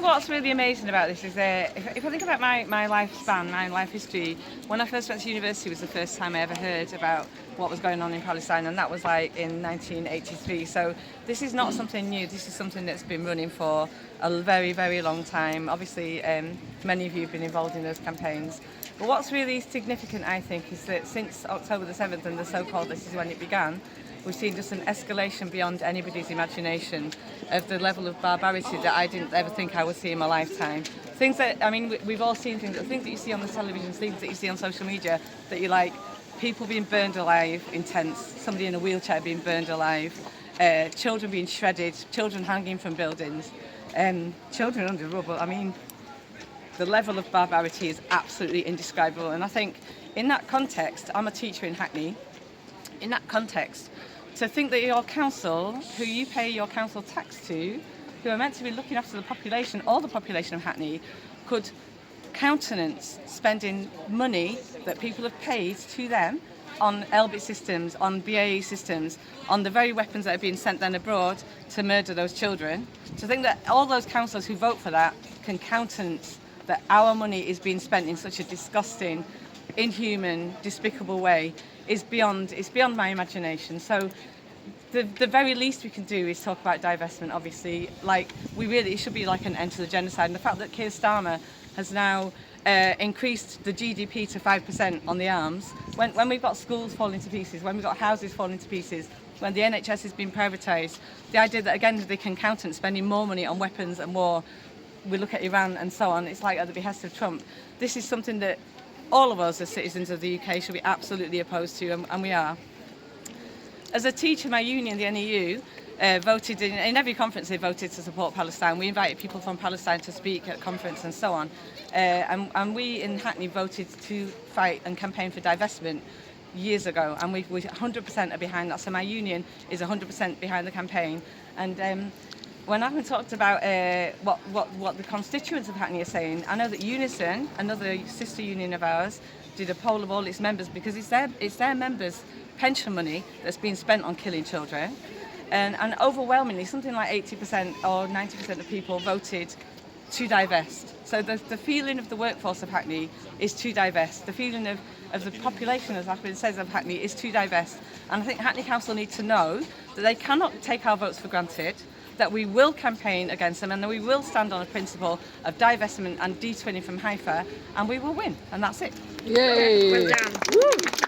what's really amazing about this is if I think about my lifespan, my life history, when I first went to university was the first time I ever heard about what was going on in Palestine, and that was like in 1983. So this is not something new. This is something that's been running for a very, very long time. Obviously, many of you have been involved in those campaigns. But what's really significant, I think, is that since October the 7th and the so-called this is when it began, we've seen just an escalation beyond anybody's imagination of the level of barbarity that I didn't ever think I would see in my lifetime. Things that, I mean, we've all seen things that you see on the television, things that you see on social media that you like, people being burned alive in tents, somebody in a wheelchair being burned alive, children being shredded, children hanging from buildings, children under rubble. I mean, the level of barbarity is absolutely indescribable. And I think in that context, I'm a teacher in Hackney, in that context, to think that your council, who you pay your council tax to, who are meant to be looking after the population, all the population of Hackney, could countenance spending money that people have paid to them on LBIT systems, on BAE systems, on the very weapons that are being sent then abroad to murder those children. To think that all those councillors who vote for that can countenance that our money is being spent in such a disgusting, inhuman, despicable way is beyond my imagination. So the very least we can do is talk about divestment, obviously. Like, it should be like an end to the genocide. And the fact that Keir Starmer has now increased the GDP to 5% on the arms, when we've got schools falling to pieces, when we've got houses falling to pieces, when the NHS has been privatised, the idea that, again, they can countenance spending more money on weapons and war, we look at Iran and so on, it's like at the behest of Trump. This is something that all of us as citizens of the UK should be absolutely opposed to, and we are. As a teacher, my union, the NEU, voted in every conference they voted to support Palestine. We invited people from Palestine to speak at conference and so on. And we in Hackney voted to fight and campaign for divestment years ago, and we 100% are behind that. So my union is 100% behind the campaign. And when I've been talked about what the constituents of Hackney are saying, I know that Unison, another sister union of ours, did a poll of all its members because it's their members' pension money that's being spent on killing children. And overwhelmingly, something like 80% or 90% of people voted to divest. So the feeling of the workforce of Hackney is to divest. The feeling of the population, as Ahmed says, of Hackney is to divest. And I think Hackney Council need to know that they cannot take our votes for granted, that we will campaign against them, and that we will stand on a principle of divestment and de-twinning from Haifa, and we will win. And that's it. Yay! Well done. Woo.